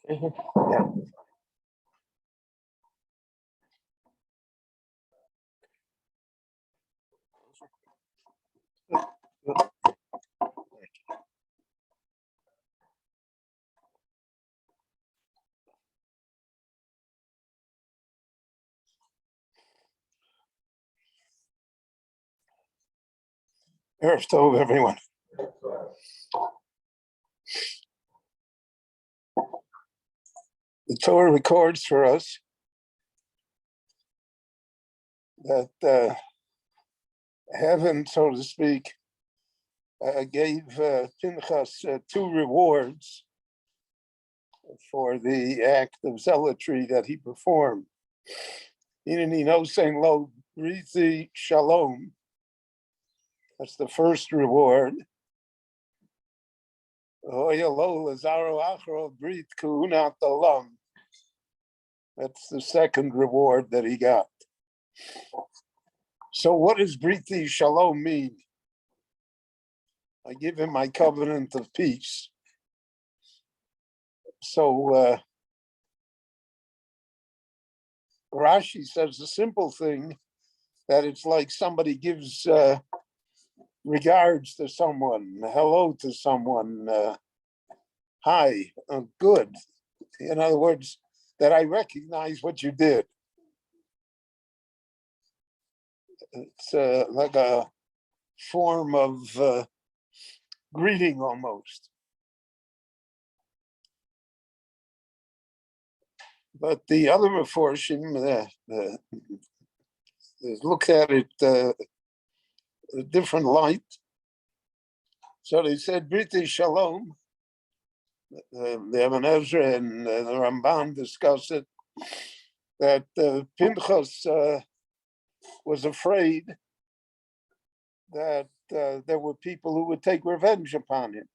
Yeah. Erev Tov, everyone. The Torah records for us that heaven, so to speak, gave Pinchas two rewards for the act of zealotry that he performed. Saying lo brithi shalom. That's the first reward. That's the second reward that he got. So what does brithi shalom mean? I give him my covenant of peace. So Rashi says the simple thing, that it's like somebody gives regards to someone, hello to someone, hi, good. In other words, that I recognize what you did. It's like a form of greeting almost. But the other Meforshim look at it a different light. So they said, Briti Shalom, the Ibn Ezra and the Ramban discuss it, that Pinchas was afraid that there were people who would take revenge upon him.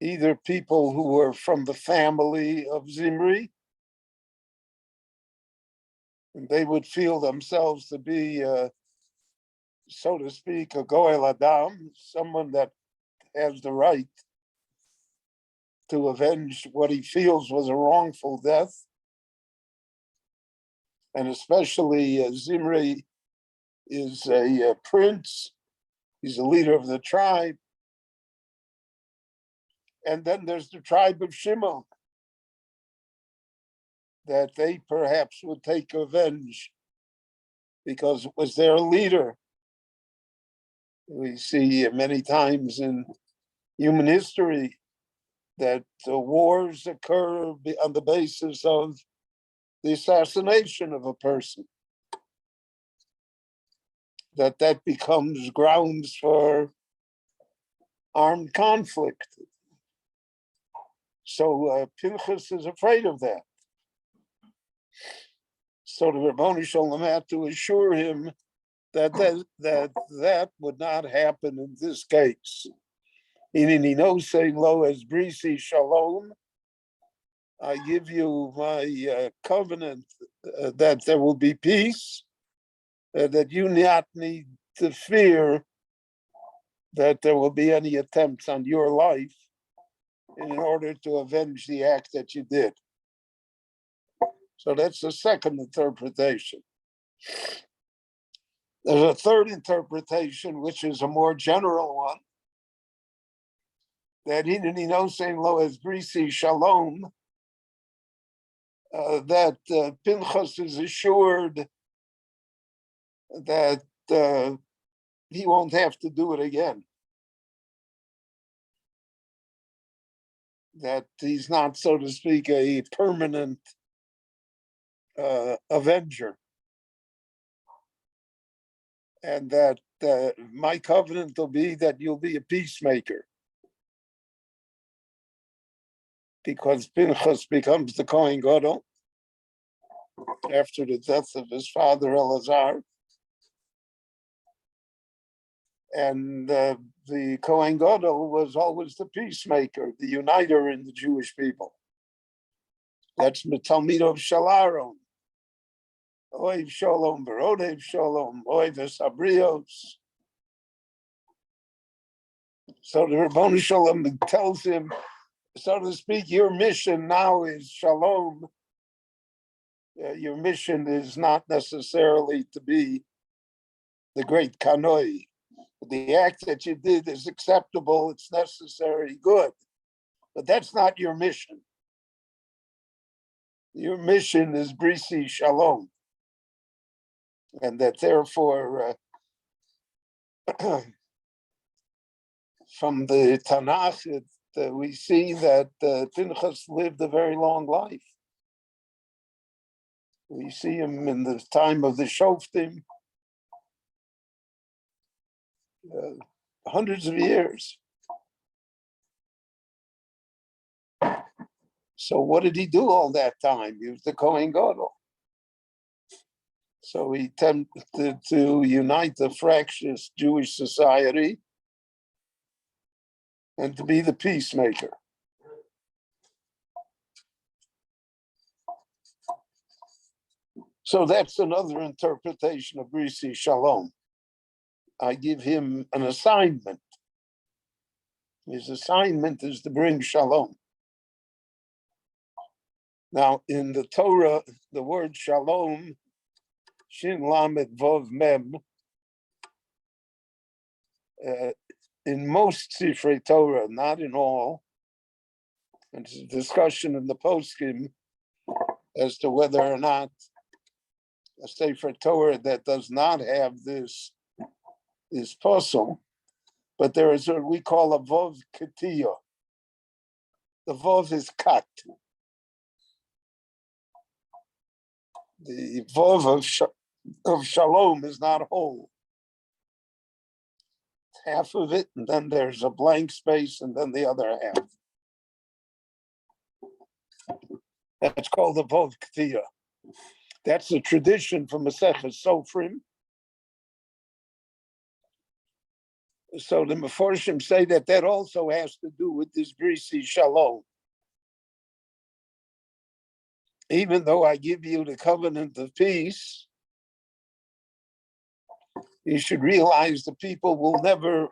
Either people who were from the family of Zimri, and they would feel themselves to be, so to speak, a Goel Adam, someone that has the right to avenge what he feels was a wrongful death. And especially Zimri is a prince, he's a leader of the tribe. And then there's the tribe of Shimon, that they perhaps would take revenge because it was their leader. We see many times in human history that wars occur on the basis of the assassination of a person, that becomes grounds for armed conflict. So Pinchas is afraid of that. So the Rabboni Shalom had to assure him that would not happen in this case. Saying lo as brisi shalom, I give you my covenant that there will be peace, that you not need to fear that there will be any attempts on your life in order to avenge the act that you did. So that's the second interpretation. There's a third interpretation, which is a more general one, that saying lo as brisi shalom, that Pinchas is assured that he won't have to do it again. That he's not, so to speak, a permanent avenger. And that my covenant will be that you'll be a peacemaker. Because Pinchas becomes the Kohen Gadol after the death of his father Elazar. And the Kohen Gadol was always the peacemaker, the uniter in the Jewish people. That's Talmid of Shalaron. Oiv Shalom, Verodev Shalom, Oiv Esabrios. So the Rabboni Shalom tells him, so to speak, your mission now is shalom. Your mission is not necessarily to be the great kanoi. The act that you did is acceptable, it's necessary, good. But that's not your mission. Your mission is brisi shalom. And that therefore, from the Tanakh, we see that Pinchas lived a very long life. We see him in the time of the Shoftim, hundreds of years. So what did he do all that time? He was the Kohen Gadol. So he attempted to unite the fractious Jewish society and to be the peacemaker. So that's another interpretation of Brisi Shalom. I give him an assignment. His assignment is to bring Shalom. Now, in the Torah, the word Shalom, Shin Lamed Vov Mem, in most Sifrei Torah, not in all, and there's a discussion in the poskim as to whether or not a Sefer Torah that does not have this is possible, but there is what we call a Vov Ketiyah. The Vov is cut. The Vov of Shalom is not whole. Half of it, and then there's a blank space, and then the other half. That's called the Vov Ketiyah. That's a tradition from Masechet Sofrim. So the Meforshim say that also has to do with this Brisi Shalom. Even though I give you the covenant of peace, you should realize the people will never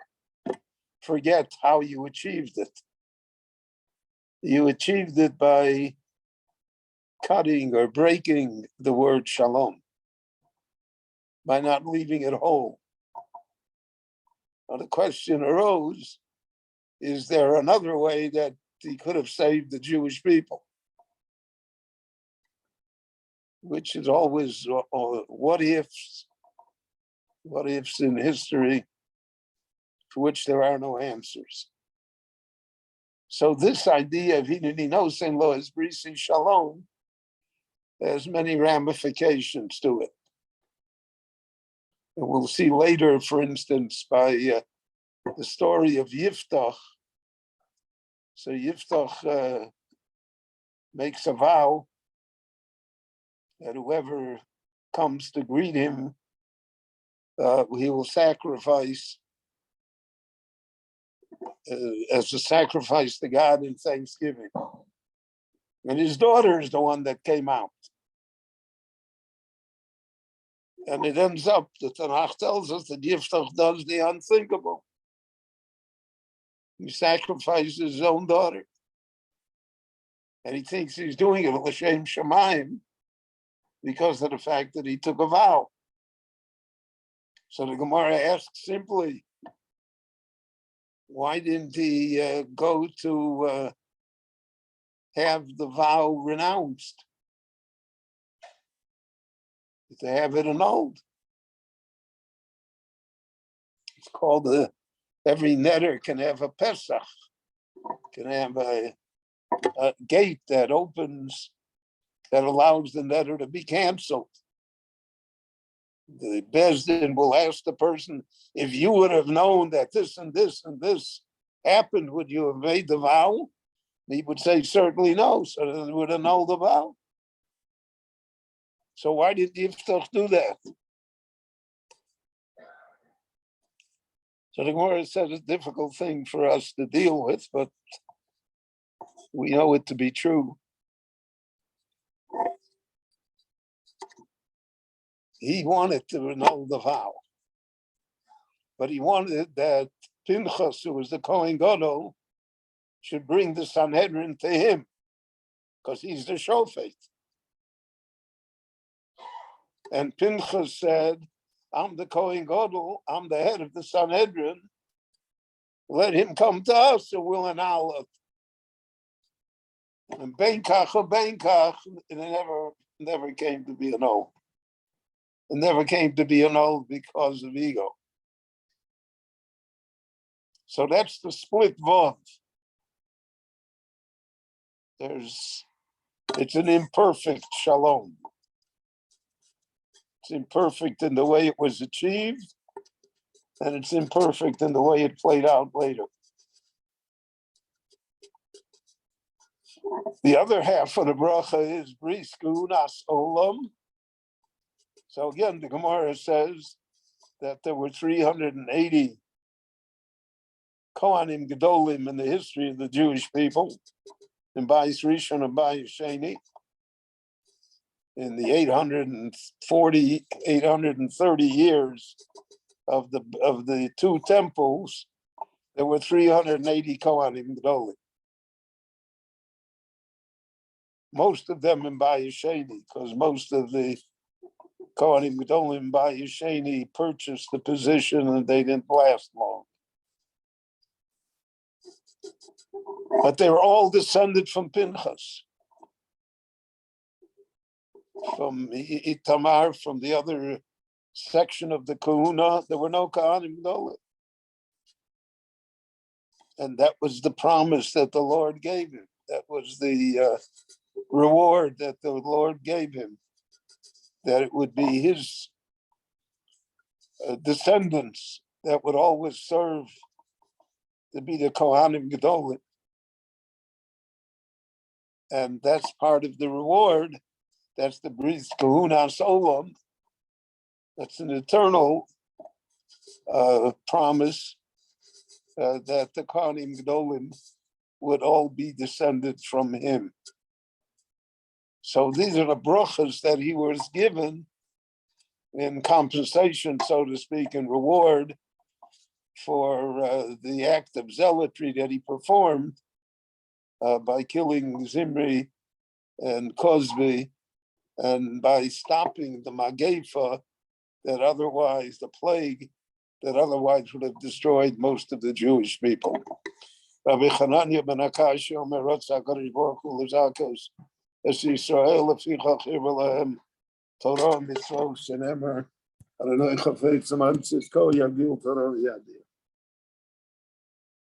forget how you achieved it. You achieved it by cutting or breaking the word shalom, by not leaving it whole. Now the question arose, is there another way that he could have saved the Jewish people? Which is always what ifs in history for which there are no answers. So this idea of Hineni Nosen Lo Es Brisi Shalom has many ramifications to it. And we'll see later, for instance, by the story of Yiftach. So Yiftach makes a vow that whoever comes to greet him, he will sacrifice as a sacrifice to God in thanksgiving. And his daughter is the one that came out. And it ends up, the Tanakh tells us that Yiftach does the unthinkable. He sacrifices his own daughter. And he thinks he's doing it l'shem shamayim because of the fact that he took a vow. So the Gemara asks simply, why didn't he go to have the vow renounced? To have it annulled. It's called every netter can have a Pesach, can have a gate that opens, that allows the netter to be canceled. The Bezdin will ask the person, if you would have known that this and this and this happened, would you have made the vow? He would say, certainly no, so it would annul the vow. So why did Yiftach do that? So the Gemara says it's a difficult thing for us to deal with, but we know it to be true. He wanted to annul the vow, but he wanted that Pinchas, who was the Kohen Gadol, should bring the Sanhedrin to him, because he's the shofet. And Pinchas said, I'm the Kohen Gadol, I'm the head of the Sanhedrin. Let him come to us and we'll annul it. And Beinkach or Beinkach, it never came to be annulled. It never came to be annulled because of ego. So that's the split vote. It's an imperfect shalom. It's imperfect in the way it was achieved, and it's imperfect in the way it played out later. The other half of the bracha is bris kunas olam. So again, the Gemara says that there were 380 Kohanim Gedolim in the history of the Jewish people, in Bayis Rishon and Bayis Sheni. In the 830 years of the two temples, there were 380 Kohanim Gedolim. Most of them in Bayis Sheni, because most of the Kohanim Gedolim in Bayis Sheni purchased the position and they didn't last long. But they were all descended from Pinchas, from Itamar, from the other section of the Kahuna. There were no Kohanim Gedolim. And that was the promise that the Lord gave him. That was the reward that the Lord gave him, that it would be his descendants that would always serve to be the Kohanim Gedolim. And that's part of the reward. That's the Bris Kahunas Olam. That's an eternal promise that the Kohanim Gedolim would all be descended from him. So these are the brachas that he was given in compensation, so to speak, and reward for the act of zealotry that he performed by killing Zimri and Cosby, and by stopping the Magefa that otherwise, the plague that otherwise would have destroyed most of the Jewish people. Rabbi Chananya ben Akash Omer Ratzah HaKadosh Baruch Hu L'Zakos Es Yisrael Lefichach Hirva Lahem Torah Mitzvos Shenemer Adonai Chafetz Amantzis Ko Yagil Torah V'Yadir.